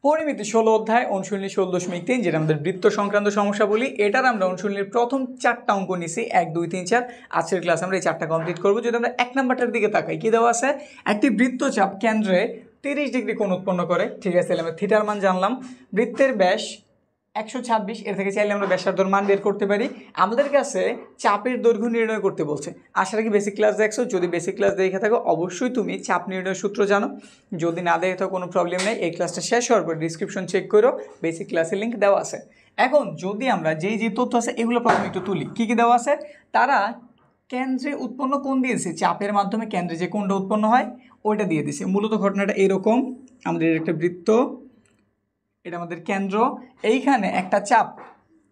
পরিমিতি 16 অধ্যায় অনুশীলনী 16.3 যেটা আমাদের বৃত্ত সংক্রান্ত সমস্যা বলি। এটার আমরা অনুশীলনীর প্রথম 4টা অঙ্ক নিছি 1 2 3 4। আজকের ক্লাস আমরা এই 4টা কমপ্লিট করব। যদি আমরা 1 নাম্বারটার দিকে তাকাই, কি দেওয়া আছে? একটি বৃত্তচাপ কেন্দ্রে 30 ডিগ্রি কোণ উৎপন্ন করে। ঠিক আছে, তাহলে আমরা থিটার মান জানলাম। বৃত্তের ব্যাস 126, এর থেকে চাইলে আমরা ব্যাসার্ধর মান বের করতে পারি। আমাদের কাছে চাপের দৈর্ঘ্য নির্ণয় করতে বলছে। আশা রাখি বেসিক ক্লাস দেখছো। যদি বেসিক ক্লাস দেখে থাকো অবশ্যই তুমি চাপ নির্ণয়ের সূত্র জানো। যদি না দেখে থাকো কোনো প্রবলেম নেই, এই ক্লাসটা শেষ হওয়ার পর ডিসক্রিপশন চেক করো, বেসিক ক্লাসের লিঙ্ক দেওয়া আছে। এখন যদি আমরা যে তথ্য আছে এগুলো প্রথমে একটু তুলি। কী কী দেওয়া আছে? তারা কেন্দ্রে উৎপন্ন কোণ দিয়েছে, চাপের মাধ্যমে কেন্দ্রে যে কোণটা উৎপন্ন হয় ওইটা দিয়ে দিয়েছে। মূলত ঘটনাটা এরকম, আমাদের একটা বৃত্ত, এটা আমাদের কেন্দ্র, এইখানে একটা চাপ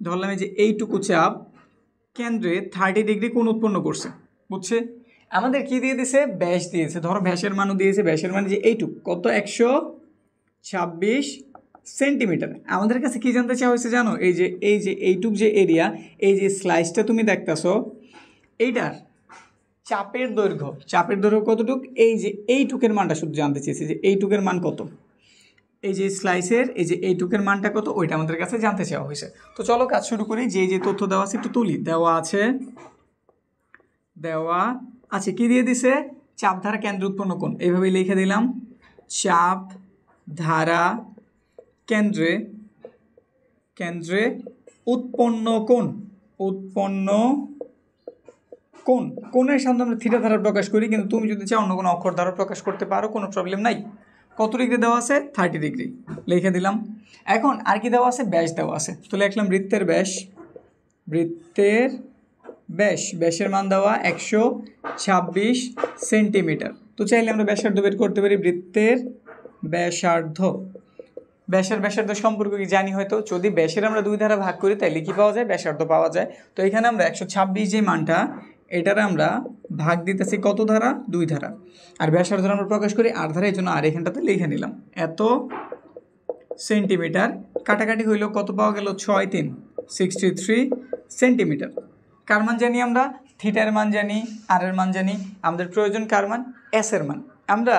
ধরলাম এই যে এইটুকু চাপ কেন্দ্রে 30 ডিগ্রি কোণ উৎপন্ন করছে। বুঝছে? আমাদের কি দিয়ে দিয়েছে? ব্যাস দিয়েছে। ধরো ব্যাসের মানও দিয়েছে। ব্যাসের মানে যে এইটুকু কত? 126 সেন্টিমিটার। আমাদের কাছে কি জানতে চাওয়া হয়েছে জানো? এই যে এইটুক যে এরিয়া, এই যে স্লাইসটা তুমি দেখতেছো, এইটার চাপের দৈর্ঘ্য কতটুক? এই যে এইটুকের মানটা শুধু জানতে চেয়েছি, যে এইটুকের মান কত। এই যে স্লাইসের এই যে এইটুকের মানটা কত, ওইটা আমাদের কাছে জানতে চাওয়া হয়েছে। তো চলো কাজ শুরু করি। যে তথ্য দেওয়া আছে একটু তুলি। দেওয়া আছে কি দিয়ে দিছে? চাপ ধারা কেন্দ্র উৎপন্ন কোণ। এইভাবে লিখে দিলাম, চাপ ধারা কেন্দ্রে উৎপন্ন কোণের সামনে আমরা থিটা ধারা প্রকাশ করি, কিন্তু তুমি যদি চাও অন্য কোনো অক্ষর দ্বারা প্রকাশ করতে পারো, কোনো প্রবলেম নাই। কত ডিগ্রি দেওয়া আছে? 30 ডিগ্রি লিখে দিলাম। এখন আর কি দেওয়া আছে? ব্যাস দেওয়া আছে। তো লিখলাম বৃত্তের ব্যাসের মান দেওয়া 126 সেন্টিমিটার। তো চাইলে আমরা ব্যাসার্ধ বের করতে পারি। বৃত্তের ব্যাসার্ধ সম্পর্ক কি জানি হয়তো। যদি ব্যাসের আমরা 2 ধারা ভাগ করি তাহলে কি পাওয়া যায়? ব্যাসার্ধ পাওয়া যায়। তো এখানে আমরা 126 যে মানটা, এটার আমরা ভাগ দিতেছি কত ধারা? 2 ধারা। আর ব্যাসার্ধ আমরা প্রকাশ করি 8 ধারা, এই জন্য আর এখানটাতে লিখে নিলাম এত সেন্টিমিটার। কাটাকাটি হইল কত পাওয়া গেল? 6 3 63 সেন্টিমিটার। কার মান জানি আমরা? থিটার মান জানি, আর এর মান জানি। আমাদের প্রয়োজন কার মান? এস এর মান। আমরা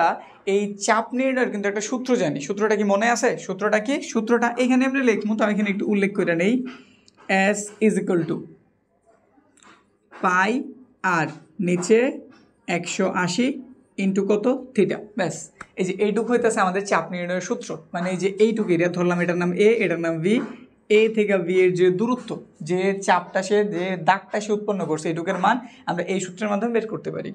এই চাপ নির্ণয়ের কিন্তু একটা সূত্র জানি। সূত্রটা কি মনে আছে? সূত্রটা কি? সূত্রটা এখানে আমরা লিখবো, তো এখানে একটু উল্লেখ করে নেই। এস ইজ ইকুয়াল টু পাই আর নিচে 180 ইন্টু কত? থিটা। ব্যাস, এই যে এইটুকু হইতেছে আমাদের চাপ নির্ণয়ের সূত্র। মানে এই যে এইটুকু এরিয়া ধরলাম, এটার নাম এ, এটার নাম ভি। এ থেকে ভি এর যে দূরত্ব, যে চাপটা যে দাগটা সে উৎপন্ন করছে, এইটুকের মান আমরা এই সূত্রের মাধ্যমে বের করতে পারি।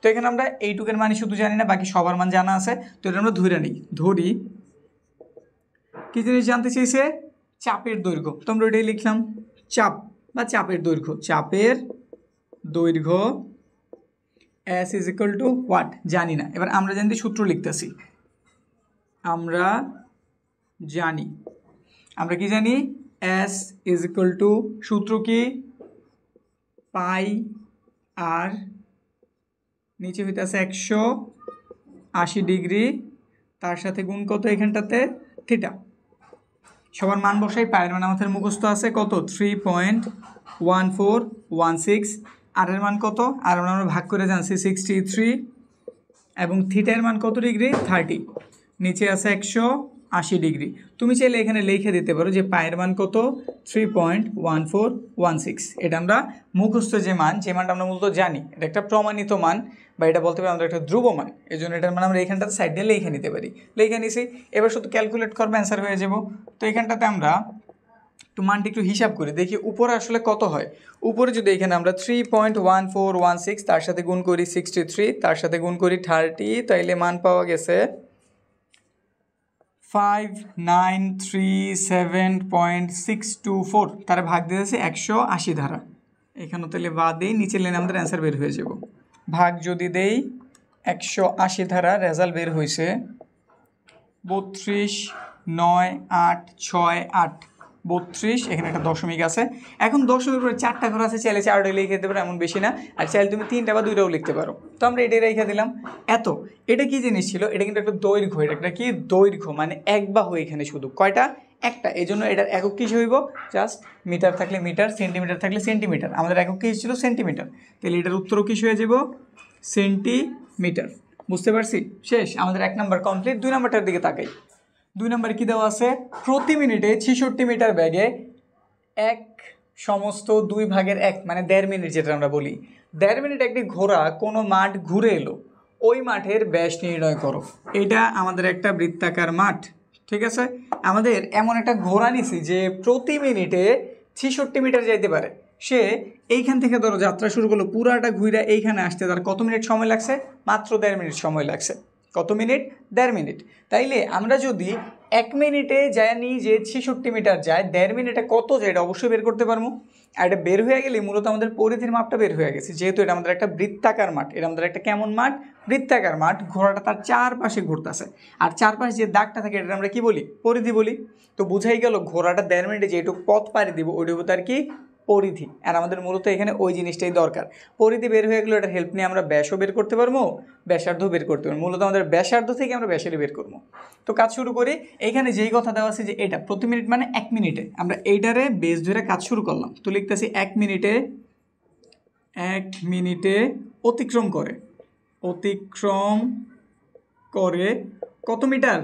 তো এখানে আমরা এইটুকের মানে শুধু জানি না, বাকি সবার মান জানা আছে। তো এটা আমরা ধরি কি জিনিস জানতে চাইছে? চাপের দৈর্ঘ্য। তো আমরা ওইটাই লিখলাম, চাপ বা চাপের দৈর্ঘ্য S is equal to what জানি না। এবার আমরা জানি সূত্র লিখতেছি। আমরা কি জানি? S ইজ ইকুয়াল টু, সূত্র কি? পাই আর নিচে হইতেছে 180 ডিগ্রি, তার সাথে গুণ কত এখানটাতে? থিটা। সবার মান বসাই। পায়ের মান আমাদের মুখস্থ আছে কত? 3.1416। আর এর মান কত? আর আমরা ভাগ করে জানছি 63, এবং থিটার মান কত ডিগ্রি? 30। নিচে আছে 180 ডিগ্রি। তুমি চাইলে এখানে লিখে দিতে পারো যে পায়ের মান কত? 3.1416। এটা আমরা মুখস্থ যে মানটা আমরা মূলত জানি, এটা একটা প্রমাণিত মান, বা এটা বলতে পারি আমাদের একটা ধ্রুব মান। এই জন্য এটার মান আমরা এখানটাতে সাইড দিয়ে লিখে নিতে পারি। লিখে নিছি, এবার শুধু ক্যালকুলেট করবে, অ্যান্সার হয়ে যাব। তো এখানটাতে আমরা মানটি একটু হিসাব করি, দেখি উপরে আসলে কত হয়। উপরে যদি এখানে আমরা 3.1416 তার সাথে গুণ করি 63, তার সাথে গুণ করি 30, তাইলে মান পাওয়া গেছে 5937.624। তারা ভাগ দিয়েছে 180 ধারা। এখানে তাহলে বা দেই, নিচে লেনে আমাদের অ্যান্সার বের হয়ে যাব। ভাগ যদি দেই 180 ধারা, রেজাল্ট বের হয়েছে 32, 9, 8, 6, 8, 32। এখানে একটা দশমিক আছে। এখন দশমিক পরে 4টা ঘর আছে, চাইলে 4টাই লিখে দিতে পারো, এমন বেশি না। আর চাইলে তুমি 3টা বা 2টাও লিখতে পারো। তো আমরা এটাই রেখে দিলাম। এটা কি জিনিস ছিল? এটা কিন্তু একটা দৈর্ঘ্য। এটা একটা কি? দৈর্ঘ্য, মানে এক বাহু। এখানে শুধু কয়টা? একটা। এই জন্য এটার একক কিস হইব? জাস্ট মিটার থাকলে মিটার, সেন্টিমিটার থাকলে সেন্টিমিটার। আমাদের একক কিস ছিল? সেন্টিমিটার। তাহলে এটার উত্তরও কিস হয়ে যাব? সেন্টিমিটার। বুঝতে পারছি? শেষ। আমাদের 1 নাম্বার কমপ্লিট। 2 নাম্বারটার দিকে তাকাই। 2 নম্বরে কী দেওয়া আছে, প্রতি মিনিটে 66 মিটার বেগে 1/2 মানে 1.5 মিনিট, যেটা আমরা বলি 1.5 মিনিট একটি ঘোড়া কোনো মাঠ ঘুরে এলো, ওই মাঠের ব্যাস নির্ণয় করো। এটা আমাদের একটা বৃত্তাকার মাঠ, ঠিক আছে। আমাদের এমন একটা ঘোড়া নিছি যে প্রতি মিনিটে 66 মিটার যাইতে পারে। সে এইখান থেকে ধরো যাত্রা শুরু করলো, পুরাটা ঘুরে এইখানে আসতে তার কত মিনিট সময় লাগছে, মাত্র 1.5 মিনিট সময় লাগছে। কত মিনিট, 1.5 মিনিট। তাইলে আমরা যদি 1 মিনিটে জানি যে 66 মিটার যায়, 1.5 মিনিটে কত যায় এটা অবশ্যই বের করতে পারবো। আর এটা বের হয়ে গেলে মূলত আমাদের পরিধির মাপটা বের হয়ে গেছে, যেহেতু এটা আমাদের একটা বৃত্তাকার মাঠ। এটা আমাদের একটা কেমন মাঠ, বৃত্তাকার মাঠ। ঘোড়াটা তার চারপাশে ঘুরতেছে, আর চারপাশে যে দাগটা থাকে এটা আমরা কি বলি, পরিধি বলি। তো বুঝাই গেল ঘোড়াটা 1.5 মিনিটে যেটুকু পথ পাড়ি দিব ওইটুকু তার কি, পরিধি। আর আমাদের মূলত এখানে ওই জিনিসটাই দরকার। পরিধি বের হয়ে গেলে এটার হেল্প নিয়ে আমরা ব্যাসও বের করতে পারবো, ব্যাসার্ধ বের করতে পারবো। মূলত আমাদের ব্যাসার্ধ থেকে আমরা ব্যাসার্ধ বের করবো। তো কাজ শুরু করি। এইখানে যেই কথা দেওয়া আছে যে এটা প্রতি মিনিট মানে 1 মিনিটে, আমরা এইটারে বেস ধরে কাজ শুরু করলাম। তো লিখতেছি 1 মিনিটে অতিক্রম করে কত মিটার,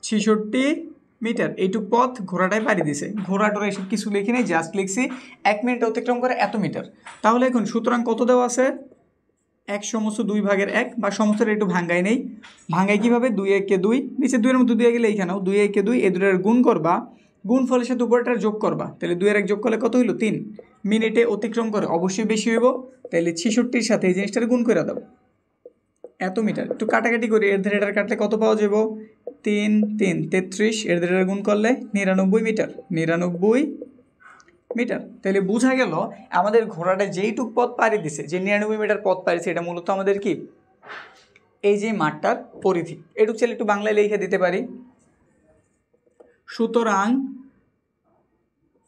66 মিটার। এইটুক পথ ঘোড়াটায় পাড়ি দিছে। ঘোড়াটোরা এসব কিছু লিখি নেই, জাস্ট লিখছি 1 মিনিট অতিক্রম করে এত মিটার। তাহলে এখন সুতরাং কত দেওয়া আছে, 1/2 বা সমস্তটা একটু ভাঙ্গাই নেই। ভাঙ্গাই কীভাবে, 2 1 2, নিচে 2 এর মধ্যে 2 গেলে এইখানেও 2 1 2, এই দুটার গুণ করবা, গুণ ফলের সাথে উপরটার যোগ করবা। তাহলে 2 এর 1 যোগ করলে কত হইল, 3 মিনিটে অতিক্রম করে, অবশ্যই বেশি হইব। তাহলে 66-র সাথে এই জিনিসটার গুণ করে দাও, এত মিটার। একটু কাটাকাটি করি, এর ধারে এটার কাটলে কত পাওয়া যাব, 3 3 33, এর ধারে গুণ করলে 99 মিটার, 99 মিটার। তাহলে বোঝা গেল আমাদের ঘোড়াটা যেইটুক পথ পাড়ি দিছে, যে 99 মিটার পথ পাড়িছে, এটা মূলত আমাদের কি, এই যে মাঠটার পরিধি। এটুক চাইলে একটু বাংলায় লিখে দিতে পারি। সুতরাং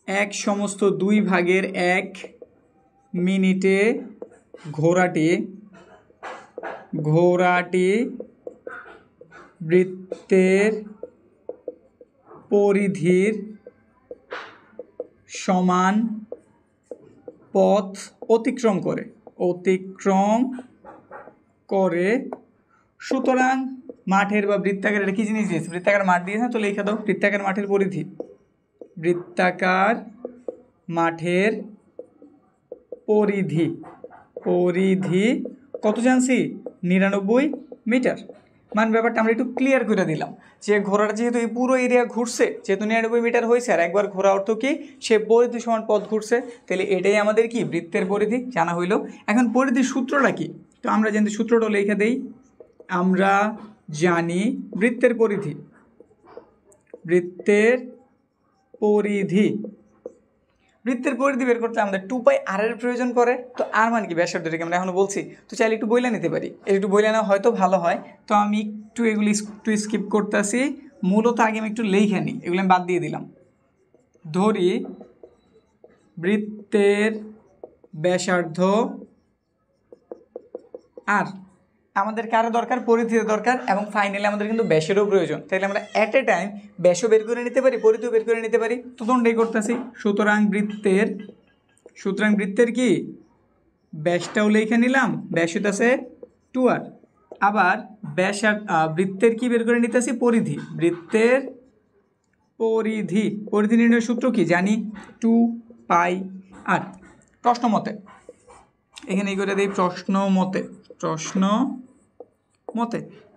1/2 মিনিটে ঘোড়াটি বৃত্তের পরিধির সমান পথ অতিক্রম করে। সুতরাং মাঠের বা বৃত্তাকার, এটা কি জিনিস দিয়েছে, বৃত্তাকার মাঠ দিয়েছে, তো লিখে দাও বৃত্তাকার মাঠের পরিধি। বৃত্তাকার মাঠের পরিধি কত জানছি, 99 মিটার। মানে ব্যাপারটা আমরা একটু ক্লিয়ার করে দিলাম যে ঘোড়াটা যেহেতু এই পুরো এরিয়া ঘুরছে, যেহেতু 99 মিটার হয়েছে, আর একবার ঘোরা অর্থ কি, সে পরিধি সমান পথ ঘুরছে। তাহলে এটাই আমাদের কি, বৃত্তের পরিধি জানা হইল। এখন পরিধির সূত্রটা কি, তো আমরা জানি সূত্রটা লিখে দেই। আমরা জানি বৃত্তের পরিধি বের করতে আমাদের 2πr এর প্রয়োজন পড়ে। তো আর মানে কি, ব্যাসার্ধটাকে আমরা এখনো বলছি, তো চাইলে একটু বইলা নিতে পারি, একটু বইলা নেওয়া হয়তো ভালো হয়। তো আমি একটু এগুলি একটু স্কিপ করতেছি, মূলত আগে আমি একটু লিখে নিই, এগুলো আমি বাদ দিয়ে দিলাম। ধরি বৃত্তের ব্যাসার্ধ আর আমাদের কারো দরকার, পরিধির দরকার, এবং ফাইনালি আমাদের কিন্তু ব্যাসেরও প্রয়োজন। তাহলে আমরা অ্যাট এ টাইম ব্যাসও বের করে নিতে পারি, পরিধিও বের করে নিতে পারি। তো তোমরাই করতেছি। সুতরাং বৃত্তের কি, ব্যাসটাও লিখে নিলাম, ব্যাস হইতেছে 2r। আবার বৃত্তের কি বের করে নিতেছি, পরিধি। বৃত্তের পরিধি নির্ণয়ের সূত্র কি জানি, 2πr। প্রশ্ন মতে এখানে এই করে দিই, প্রশ্ন মতে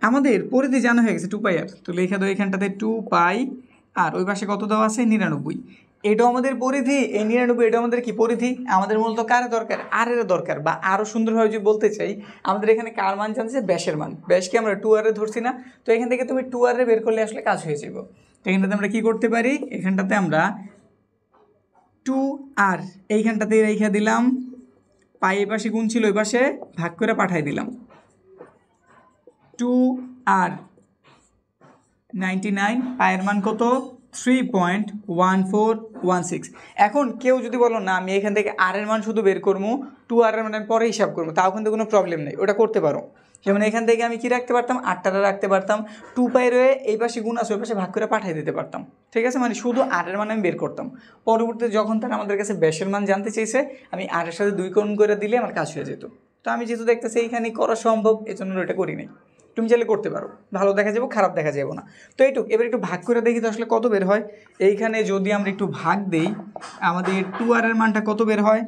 আমাদের পরিধি জানা হয়ে গেছে 2πr। তো লেখা দাও এখানটাতে 2πr, ওই পাশে কত দেওয়া আছে, 99। এটাও আমাদের পরিধি, এই 99 এটা আমাদের কি, পরিধি। আমাদের মূলত কার দরকার, আর এর দরকার। বা আরও সুন্দরভাবে যদি বলতে চাই, আমাদের এখানে কার মান জানছে, ব্যাসের মান। ব্যাসকে আমরা 2r ধরছি না, তো এখান থেকে তুমি 2r বের করলে আসলে কাজ হয়ে যাব। তো এখানটাতে আমরা কি করতে পারি, এখানটাতে আমরা 2r এইখানটাতে রেখে দিলাম, পাই এই পাশে গুণ ছিল, ওই পাশে ভাগ করে পাঠাই দিলাম। 2r 99, পায়ের মান কত, 3.1416। এখন কেউ যদি বলো না আমি এখান থেকে আর এর মান শুধু বের করবো, 2r এর মান আমি পরে হিসাব করবো, তাও কিন্তু কোনো প্রবলেম নেই, ওটা করতে পারো। যেমন এখান থেকে আমি কি রাখতে পারতাম, 8টা রাখতে পারতাম, 2π রয়ে এই পাশে গুণ আছে, ওই পাশে ভাগ করে পাঠিয়ে দিতে পারতাম। ঠিক আছে, মানে শুধু আর এর মান আমি বের করতাম। পরবর্তীতে যখন তারা আমাদের কাছে ব্যাসের মান জানতে চেয়েছে, আমি আর এর সাথে 2 গুণ করে দিলে আমার কাজ হয়ে যেত। তো আমি যেহেতু দেখতেছি এইখানে করা সম্ভব, এই জন্য এটা করি নাই। তুমি চাইলে করতে পারো, ভালো দেখা যাবো, খারাপ দেখা যাবো না। তো এইটুক এবার একটু ভাগ করে দেখি তো আসলে কত বের হয়। এইখানে যদি আমরা একটু ভাগ দেই, আমাদের 2r এর মানটা কত বের হয়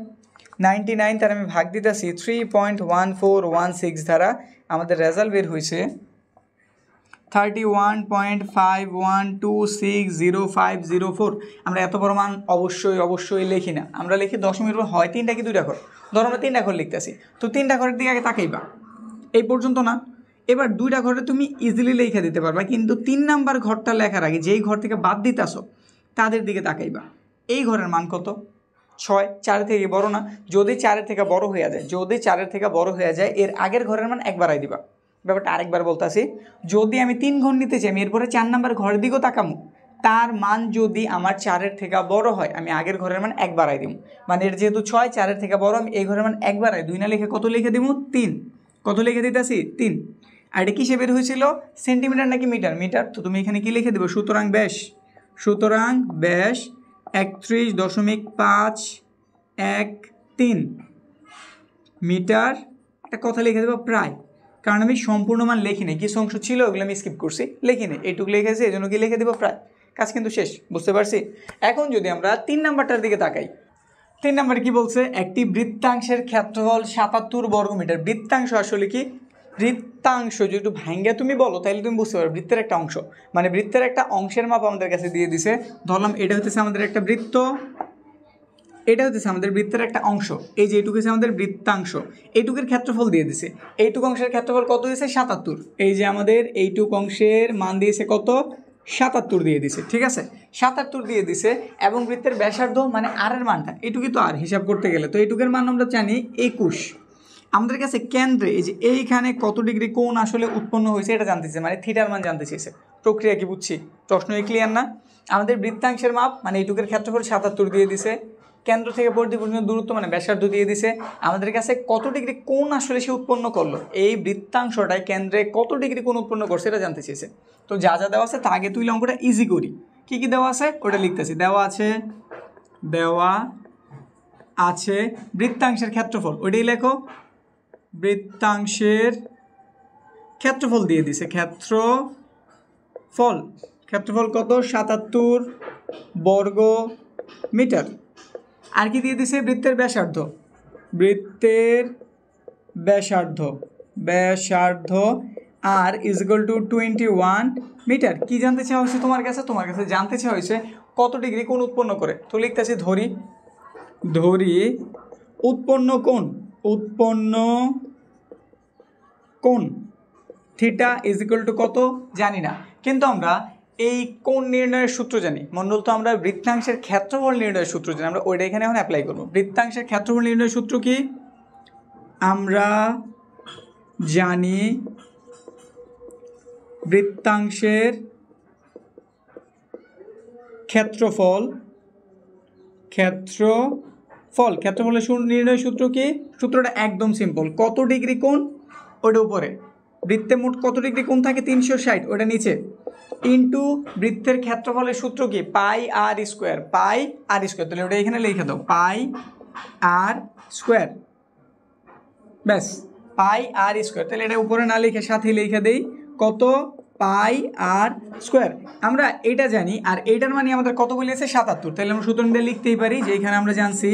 99, তার আমি ভাগ দিতেছি 3.1416 দ্বারা, আমাদের রেজাল্ট বের হয়েছে 31.51260504। আমরা এত বড় মান অবশ্যই লিখি না, আমরা লিখি দশমিকের পর হয় 3টা কি 2টা ঘর, ধরো আমরা 3টা ঘর লিখতেছি, তো 3টা ঘরের দিকে আগে তাকাইবা, এই পর্যন্ত না। এবার 2টা ঘরে তুমি ইজিলি লিখে দিতে পারবা, কিন্তু 3 নাম্বার ঘরটা লেখার আগে যেই ঘর থেকে বাদ দিতেছো তাদের দিকে তাকাইবা। এই ঘরের মান কত 6, 4 থেকে বড় না, যদি 4 থেকে বড় হয়ে যায়, যদি 4 থেকে বড় হয়ে যায় এর আগের ঘরের মান এক বাড়াই দিবা। ব্যাপারটা আরেকবার বলতেছি, যদি আমি 3 ঘর নিতে চাই আমি এরপরে 4 নাম্বার ঘরের দিকেও তাকামো, তার মান যদি আমার 4 থেকে বড় হয় আমি আগের ঘরের মান এক বাড়াই দিব। মানে এর যেহেতু 6, 4 থেকে বড়, আমি এই ঘরের মান এক বাড়াই 2 না লিখে কত লিখে দিব 3, কত লিখে দিতেছি 3। আর এটা কিসে বের হয়েছিল সেন্টিমিটার নাকি মিটার, মিটার, তো তুমি এখানে কি লিখে দেবো সুতরাং ব্যাস 31.513 মিটার, একটা কথা লিখে দেবো প্রায়, কারণ আমি সম্পূর্ণ মান লিখি নাই, কিছু অংশ ছিল ওগুলো আমি স্কিপ করছি, লিখি নাই, এইটুকু লিখেছি, এই জন্য কি লিখে দেবো প্রায়, কাজ কিন্তু শেষ, বুঝতে পারছি। এখন যদি আমরা 3 নাম্বারটার দিকে তাকাই, 3 নাম্বারে কি বলছে, একটি বৃত্তাংশের ক্ষেত্রফল 77 বর্গমিটার। বৃত্তাংশ আসলে কি, বৃত্তাংশ যদি একটু ভাঙ্গা তুমি বলো তাহলে তুমি বুঝতে পারো বৃত্তের একটা অংশ, মানে বৃত্তের একটা অংশের মাপ আমাদের কাছে দিয়ে দিছে, ধরলাম এটা হচ্ছে আমাদের একটা বৃত্ত, এটা হচ্ছে আমাদের বৃত্তের একটা অংশ, এই যে এইটুকু হচ্ছে আমাদের বৃত্তাংশ, এইটুকুর ক্ষেত্রফল দিয়ে দিছে, এইটুকু অংশের ক্ষেত্রফল কত দিয়েছে 77, এই যে আমাদের এইটুকু অংশের মান দিয়েছে কত 77 দিয়ে দিছে, ঠিক আছে 77 দিয়ে দিছে, এবং বৃত্তের ব্যাসার্ধ মানে আর এর মানটা এইটুকুই, তো আর হিসাব করতে গেলে তো এইটুকের মান আমরা জানি 21। আমাদের কাছে কেন্দ্রে এই যে এইখানে কত ডিগ্রি কোণ আসলে উৎপন্ন হয়েছে এটা জানতে চাইছে, মানে থিটার মান জানতে চেয়েছে, প্রক্রিয়া কি বুঝছি, প্রশ্ন ক্লিয়ার না। আমাদের বৃত্তাংশের মাপ মানে এইটুকের ক্ষেত্রফল 77 দিয়ে দিছে, কেন্দ্র থেকে পরিধি পর্যন্ত দূরত্ব মানে ব্যাসার্ধ দিয়ে দিছে, আমাদের কাছে কত ডিগ্রি কোণ আসলে সে উৎপন্ন করলো, এই বৃত্তাংশটায় কেন্দ্রে কত ডিগ্রি কোণ উৎপন্ন করছে এটা জানতে চেয়েছে। তো যা যা দেওয়া আছে তা আগে তুই অঙ্কটা ইজি করি, কি কি দেওয়া আছে ওটা লিখতেছি, দেওয়া আছে বৃত্তাংশের ক্ষেত্রফল, ওইটাই লেখো, বৃত্তাংশের ক্ষেত্রফল দিয়ে দিছে, ক্ষেত্রফল কত 77 বর্গ মিটার। আর কি দিয়ে দিছে বৃত্তের ব্যাসার্ধ আর ইকুয়াল টু 21 মিটার। কি জানতে চাওয়া হয়েছে তোমার কাছে জানতে চাওয়া হয়েছে কত ডিগ্রি কোণ উৎপন্ন করে, তো লিখতেছি ধরি উৎপন্ন কোণ থিটা ইকুয়াল টু কত জানি না, কিন্তু আমরা এই কোণ নির্ণয়ের সূত্র জানি, মণ্ডল তো আমরা বৃত্তাংশের ক্ষেত্রফল নির্ণয়ের সূত্র জানি, আমরা ওইটা এখানে এখন অ্যাপ্লাই করব। বৃত্তাংশের ক্ষেত্রফল নির্ণয়ের সূত্র কি, আমরা জানি বৃত্তাংশের ক্ষেত্রফলের নির্ণয় সূত্র কি, সূত্রটা একদম সিম্পল, কত ডিগ্রি কোণ ওটা উপরে, বৃত্তে মোট কত ডিগ্রি কোণ থাকে 360, ওটা নিচে, ইন্টু বৃত্তের ক্ষেত্রফলের সূত্র কি পাই আর স্কোয়ার, তাহলে ওটা এখানে লিখে দাও পাই আর স্কোয়ার, ব্যাস পাই আর স্কোয়ার, তাহলে এটা উপরে না লিখে সাথে লিখে দেই কত পাই আর স্কোয়ার। আমরা এটা জানি, আর এইটার মানে আমাদের কত বলেছে 77, তাহলে আমরা সূত্র দিয়ে লিখতেই পারি যে এখানে আমরা জানছি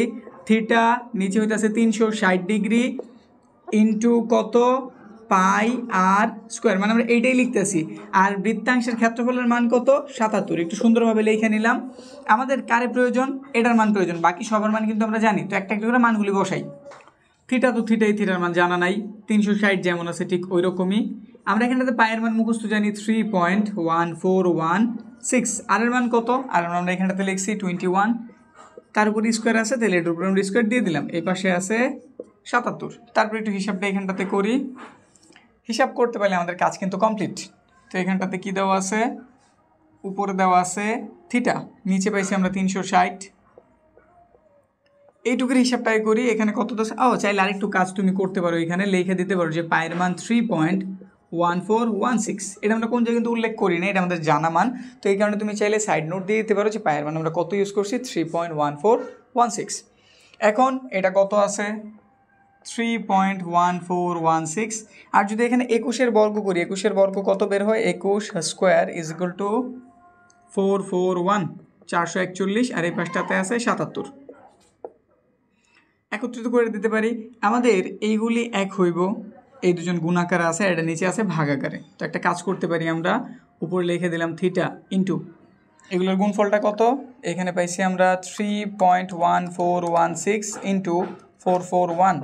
থিটা নিচে হইতেছে 360 ডিগ্রি ইন্টু কত পাই আর স্কোয়ার, মানে আমরা এইটাই লিখতেছি, আর বৃত্তাংশের ক্ষেত্রফলের মান কত 77, একটু সুন্দরভাবে লিখে নিলাম। আমাদের কারে প্রয়োজন, এটার মান প্রয়োজন, বাকি সবার মান কিন্তু আমরা জানি, তো একটা একটা করে মানগুলি বসাই। থিটা তো থিটার মান জানা নাই, 360 যেমন আছে ঠিক ওই রকমই। আমরা এখানটাতে পায়ের মান মুখস্থ জানি 3.1416, আর এর মান কত, আর আমরা এখানটাতে লিখছি 21, তার উপরে স্কোয়ার আছে, তাহলে এটার উপরে আমরা স্কোয়ার দিয়ে দিলাম, এই পাশে আছে 77। তারপর একটু হিসাবটা এখানটাতে করি, হিসাব করতে পারলে আমাদের কাজ কিন্তু কমপ্লিট। তো এখানটাতে কি দেওয়া আছে, উপরে দেওয়া আছে থিটা, নিচে পাইছি আমরা 360, এইটুকুর হিসাবটাই করি, এখানে কত দশ, চাইলে আরেকটু কাজ তুমি করতে পারো, এখানে লিখে দিতে পারো যে পায়ের মান 3.1416, এটা আমরা কোন জায়গায় কিন্তু উল্লেখ করি না, এটা আমাদের জানা মান, তো এই কারণে তুমি চাইলে সাইড নোট দিয়ে দিতে পারো যে পায়ের মান আমরা কত ইউজ করছি 3.1416। এখন এটা কত আছে 3.1416। আর যদি এখানে 21-এর বর্গ করি, 21-এর বর্গ কত বের হয়? 21 স্কোয়ার ইজ ইকুয়াল টু 441, 441, আর এই পাশটাতে আছে 77। একত্রিত করে দিতে পারি। আমাদের এইগুলি এক হইব, এই দুজন গুণাকারে আছে, এটা নিচে আছে ভাগাকারে। তো একটা কাজ করতে পারি আমরা, উপরে লিখে দিলাম থিটা ইন্টু এগুলোর গুণফলটা কত? এখানে পাইছি আমরা 3.1416 ইন্টু 441,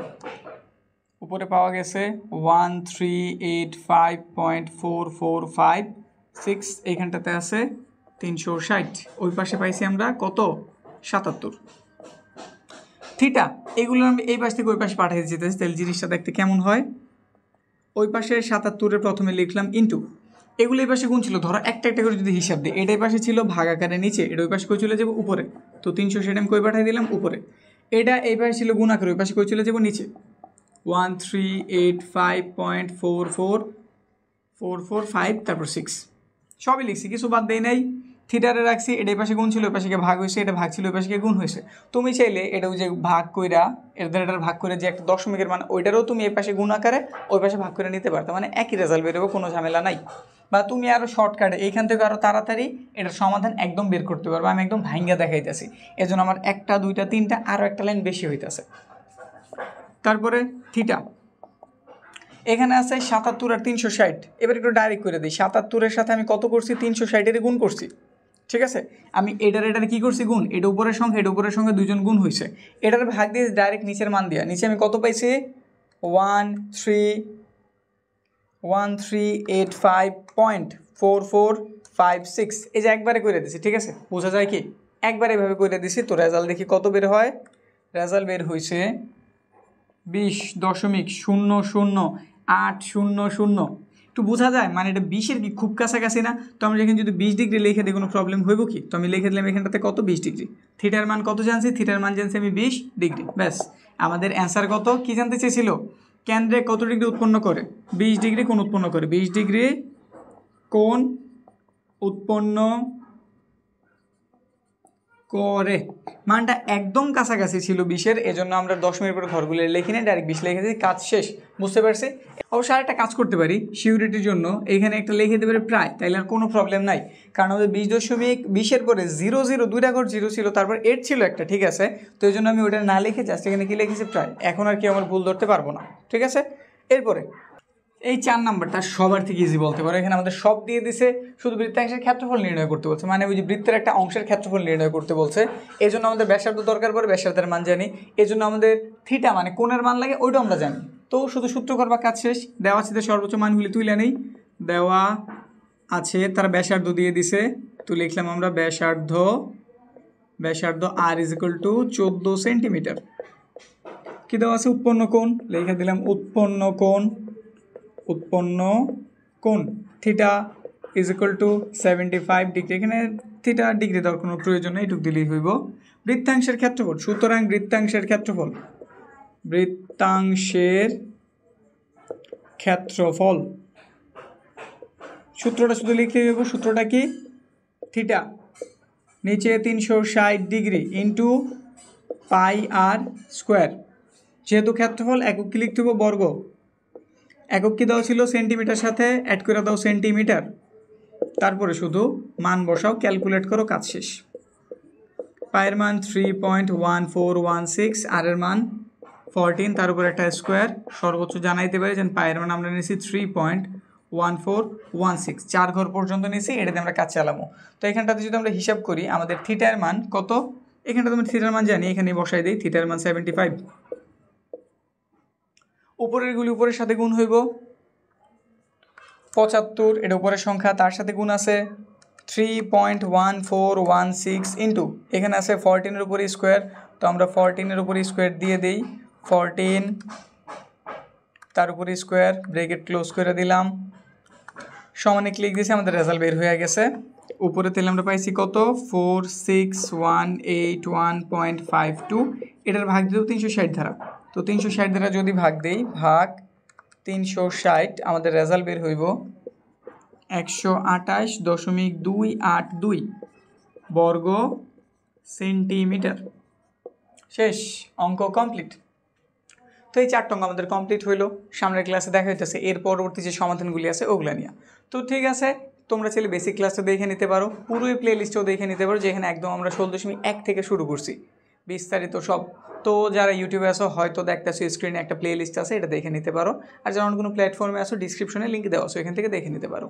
উপরে পাওয়া গেছে 1385.4456, এইখানটাতে আছে 360, ওই পাশে পাইছি আমরা কত? 77। থিটা এগুলো আমি এই পাশ থেকে ওই পাশে পাঠিয়ে দিতেছি, তাহলে জিনিসটা দেখতে কেমন হয়? ওই পাশে 77-এর প্রথমে লিখলাম ইন্টু এগুলো এই পাশে গুণ ছিল, ধরো একটা একটা করে যদি হিসাব দিই, এটা এই পাশে ছিল ভাগাকারে নিচে, এটা ওই পাশে কই চলে যাবো? উপরে। তো 360 আমি কই পাঠিয়ে দিলাম? উপরে। এটা এই পাশে ছিল গুণাকারে, ওই পাশে কই চলে যাবো? নিচে। 1385.4445, তারপর 6, সবই লিখছি, কিছু বাদ দেই নাই। থিটারে রাখছি, এটা এই পাশে গুণ ছিল, ওই পাশে ভাগ হয়েছে, এটা ভাগ ছিল, ওই পাশে গুণ হয়েছে। তুমি চাইলে এটা ওই যে ভাগ কইরা এটার ভাগ করে যে একটা দশমিকের মান, ওইটারও তুমি এই পাশে গুণ আকারে ওই পাশে ভাগ করে নিতে পারতো, মানে একই রেজাল্ট বেরোবে, কোনো ঝামেলা নাই। বা তুমি আরও শর্টকাটে এইখান থেকে আরও তাড়াতাড়ি এটার সমাধান একদম বের করতে পারবে। আমি একদম ভাঙ্গা দেখাইতেছি, এজন্য আমার 1টা 2টা 3টা আরও একটা লাইন বেশি হইতেছে। তারপরে থিটা এখানে আছে 77 আর 360। এবার একটু ডাইরেক্ট করে দিই, 77-এর সাথে আমি কত করছি? 360-এর গুণ করছি, ঠিক আছে? আমি এটার কি করছি? গুণ। এটা উপরের সংখ্যা, এটা উপরের সংখ্যা, দুজন গুণ হয়েছে, এটার ভাগ দিয়ে ডাইরেক্ট নিচের মান দিয়া, নিচে আমি কত পাইছি? 1385.4456, এই যে একবারে করে দিছি, ঠিক আছে? বোঝা যায় কি? একবারে এভাবে করে দিছি। তো রেজাল্ট দেখি কত বের হয়। রেজাল্ট বের হয়েছে 20.000800। একটু বোঝা যায়, মানে এটা 20-এর কি খুব কাছাকাছি না? তো আমরা যেখানে যদি 20 ডিগ্রি লিখে দিই কোনো প্রবলেম হইব কি? তো আমি লিখে দিলাম এখানটাতে কত? 20 ডিগ্রি। থিটার মান কত জানছি? থিটার মান জানছি আমি 20 ডিগ্রি। ব্যাস, আমাদের অ্যান্সার কত? কি জানতে চেয়েছিল? কেন্দ্রে কত ডিগ্রি উৎপন্ন করে? 20 ডিগ্রি কোণ উৎপন্ন করে। 20 ডিগ্রি কোণ উৎপন্ন করে, মানটা একদম কাছাকাছি ছিল 20-এর, এজন্য আমরা দশমিকের পর ঘরগুলো লিখে নিয়ে ডাইরেক্ট 20 লিখে দিই, কাজ শেষ। বুঝতে পারছি? অবশ্যই আরেকটা কাজ করতে পারি সিউরিটির জন্য, এখানে একটা লিখে দিতে পারি প্রায়, তাইলে আর কোনো প্রবলেম নাই। কারণ আমাদের 20.20-এর পরে 00 দুইটা ঘর 0 ছিল, তারপর 8 ছিল একটা, ঠিক আছে? তো এই জন্য আমি ওটা না লিখে জাস্ট এখানে কি লিখেছি? প্রায়। এখন আর কি আমার ভুল ধরতে পারবো না, ঠিক আছে? এরপরে এই 4 নাম্বারটা সবার থেকে ইজি বলতে পারো। এখানে আমাদের সব দিয়ে দিছে, শুধু বৃত্তাংশের ক্ষেত্রফল নির্ণয় করতে বলছে, মানে ওই যে বৃত্তের একটা অংশের ক্ষেত্রফল নির্ণয় করতে বলছে। এই জন্য আমাদের ব্যাসার্ধ দরকার পড়ে, ব্যাসার্ধের মান জানি। এই জন্য আমাদের থিটা মানে কোণের মান লাগে, ওইটা আমরা জানি। তো শুধু সূত্র করবা, কাজ শেষ। দেওয়া আছে সর্বোচ্চ মানগুলি তুলে নেই, দেওয়া আছে, তারা ব্যাসার্ধ দিয়ে দিছে। তো লিখলাম আমরা ব্যাসার্ধ আর ইজ ইকুয়াল টু 14 সেন্টিমিটার। কি দেওয়া আছে? উৎপন্ন কোণ, লিখে দিলাম উৎপন্ন কোণ theta is equal to 75 degree. এখানে থিটা ডিগ্রি দেওয়ার কোনো প্রয়োজন নেই, এটুকু দিলেই হইব। বৃত্তাংশের ক্ষেত্রফল, সুতরাং বৃত্তাংশের ক্ষেত্রফল সূত্রটা শুধু লিখলেই হইব। সূত্রটা কি? থিটা নিচে 360 ডিগ্রি ইন্টু পাই আর স্কোয়ার। যেহেতু ক্ষেত্রফল একক কি লিখতে হবে? বর্গ। একক কি দেওয়া ছিল? সেন্টিমিটার, সাথে অ্যাড করে দাও সেন্টিমিটার, তারপরে শুধু মান বসাও, ক্যালকুলেট করো, কাজ শেষ। পায়ের মান 3.1416, আর এর মান 14, তার উপর একটা স্কোয়ার। সর্বোচ্চ জানাইতে পারি যেন পায়ের মান আমরা নিয়েছি 3.1416, 4 ঘর পর্যন্ত নিয়েছি, এটাতে আমরা কাজ চালাবো। তো এখানটাতে যদি আমরা হিসাব করি, আমাদের থিটার মান কত? এখানটাতে আমরা থিটার মান জানি, এখানে বসাই দিই। থিটার মান 75। উপরের গুলি উপরের সাথে গুণ হইব 75, এটা উপরের সংখ্যা, তার সাথে গুণ আছে 3.1416 ইন্টু এখানে আছে 14-এর উপরে স্কোয়ার। তো আমরা 14-এর উপরে স্কোয়ার দিয়ে দিই, 14 তার উপরে স্কোয়ার, ব্রেকেট ক্লোজ করে দিলাম, সমানে ক্লিক দিয়েছি, আমাদের রেজাল্ট বের হয়ে গেছে। উপরে তেলে আমরা পাইছি কত? 46181.52। এটার ভাগ দিতেও 360 ধারা। তো 360 ধারা যদি ভাগ দেই, ভাগ 360, আমাদের রেজাল্ট বের হইব 128.282 বর্গ সেন্টিমিটার। শেষ, অঙ্ক কমপ্লিট। তো এই 4টা অঙ্ক আমাদের কমপ্লিট হইলো। সামনের ক্লাসে দেখা হইতেছে এর পরবর্তী যে সমাধানগুলি আছে ওগুলো নিয়ে। তো ঠিক আছে, তোমরা চাইলে বেসিক ক্লাসটা দেখে নিতে পারো, পুরোই প্লে লিস্টও দেখে নিতে পারো, যেখানে একদম আমরা 16.1 থেকে শুরু করছি বিস্তারিত সব। তো যারা ইউটিউবে আসো হয়তো দেখতেছো স্ক্রিনে একটা প্লে লিস্ট আছে, এটা দেখে নিতে পারো। আর যারা অন্য কোনো প্ল্যাটফর্মে আসো ডিসক্রিপশনে লিঙ্ক দেওয়া আছে, এখান থেকে দেখে নিতে পারো।